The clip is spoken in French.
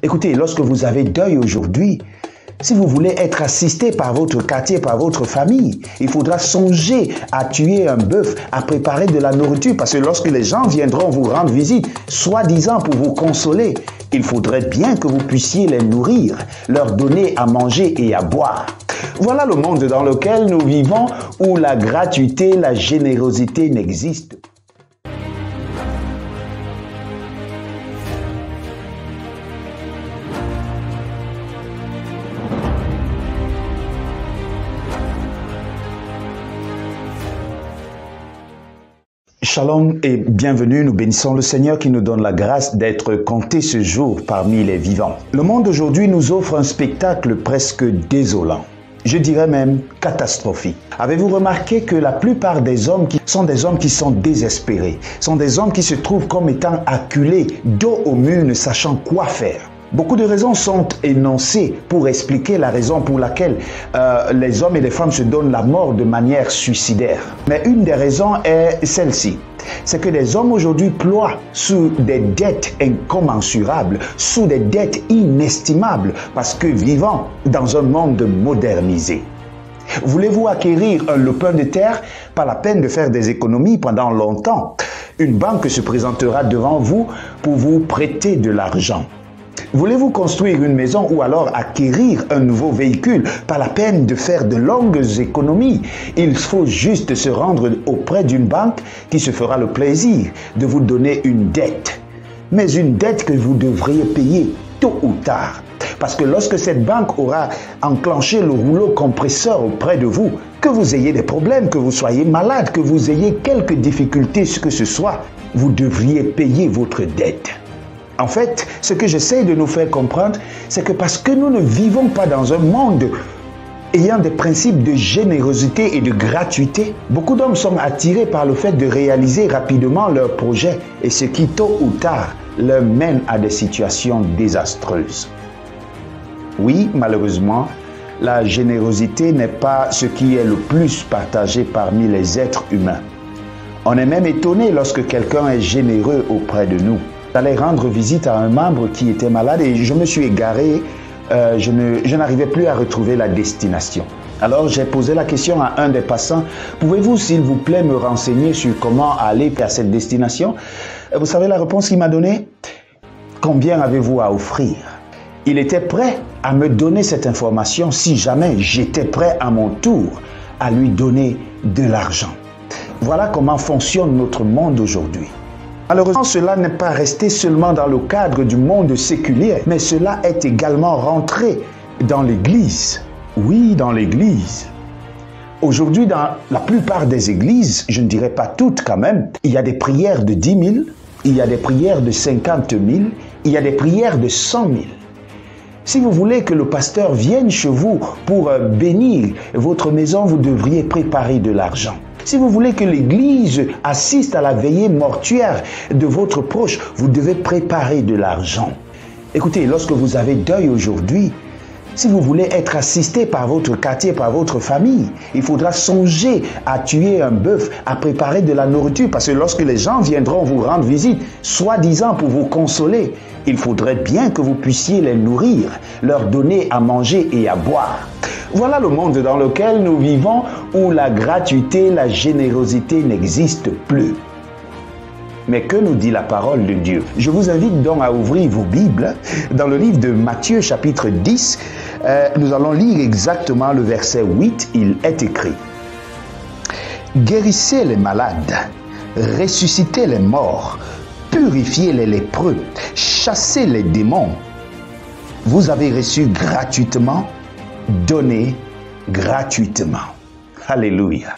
Écoutez, lorsque vous avez deuil aujourd'hui, si vous voulez être assisté par votre quartier, par votre famille, il faudra songer à tuer un bœuf, à préparer de la nourriture, parce que lorsque les gens viendront vous rendre visite, soi-disant pour vous consoler, il faudrait bien que vous puissiez les nourrir, leur donner à manger et à boire. Voilà le monde dans lequel nous vivons, où la gratuité, la générosité n'existent pas. Shalom et bienvenue, nous bénissons le Seigneur qui nous donne la grâce d'être comptés ce jour parmi les vivants. Le monde aujourd'hui nous offre un spectacle presque désolant, je dirais même catastrophique. Avez-vous remarqué que la plupart des hommes sont désespérés, sont des hommes qui se trouvent comme étant acculés, dos au mur, ne sachant quoi faire? Beaucoup de raisons sont énoncées pour expliquer la raison pour laquelle les hommes et les femmes se donnent la mort de manière suicidaire. Mais une des raisons est celle-ci. C'est que les hommes aujourd'hui ploient sous des dettes incommensurables, sous des dettes inestimables, parce que vivant dans un monde modernisé. Voulez-vous acquérir un lopin de terre? Pas la peine de faire des économies pendant longtemps. Une banque se présentera devant vous pour vous prêter de l'argent. Voulez-vous construire une maison ou alors acquérir un nouveau véhicule? Pas la peine de faire de longues économies. Il faut juste se rendre auprès d'une banque qui se fera le plaisir de vous donner une dette. Mais une dette que vous devriez payer tôt ou tard. Parce que lorsque cette banque aura enclenché le rouleau compresseur auprès de vous, que vous ayez des problèmes, que vous soyez malade, que vous ayez quelques difficultés, ce que ce soit, vous devriez payer votre dette. En fait, ce que j'essaie de nous faire comprendre, c'est que parce que nous ne vivons pas dans un monde ayant des principes de générosité et de gratuité, beaucoup d'hommes sont attirés par le fait de réaliser rapidement leurs projets et ce qui, tôt ou tard, leur mène à des situations désastreuses. Oui, malheureusement, la générosité n'est pas ce qui est le plus partagé parmi les êtres humains. On est même étonné lorsque quelqu'un est généreux auprès de nous. J'allais rendre visite à un membre qui était malade et je me suis égaré, je n'arrivais plus à retrouver la destination. Alors j'ai posé la question à un des passants, pouvez-vous s'il vous plaît me renseigner sur comment aller à cette destination? Vous savez la réponse qu'il m'a donnée? Combien avez-vous à offrir? Il était prêt à me donner cette information si jamais j'étais prêt à mon tour à lui donner de l'argent. Voilà comment fonctionne notre monde aujourd'hui. Malheureusement, cela n'est pas resté seulement dans le cadre du monde séculier, mais cela est également rentré dans l'Église. Oui, dans l'Église. Aujourd'hui, dans la plupart des églises, je ne dirais pas toutes quand même, il y a des prières de 10 000, il y a des prières de 50 000, il y a des prières de 100 000. Si vous voulez que le pasteur vienne chez vous pour bénir votre maison, vous devriez préparer de l'argent. Si vous voulez que l'Église assiste à la veillée mortuaire de votre proche, vous devez préparer de l'argent. Écoutez, lorsque vous avez deuil aujourd'hui, si vous voulez être assisté par votre quartier, par votre famille, il faudra songer à tuer un bœuf, à préparer de la nourriture, parce que lorsque les gens viendront vous rendre visite, soi-disant pour vous consoler, il faudrait bien que vous puissiez les nourrir, leur donner à manger et à boire. Voilà le monde dans lequel nous vivons, où la gratuité, la générosité n'existent plus. Mais que nous dit la parole de Dieu? Je vous invite donc à ouvrir vos Bibles. Dans le livre de Matthieu chapitre 10, nous allons lire exactement le verset 8. Il est écrit: guérissez les malades, ressuscitez les morts, purifiez les lépreux, chassez les démons. Vous avez reçu gratuitement, donnez gratuitement. Alléluia.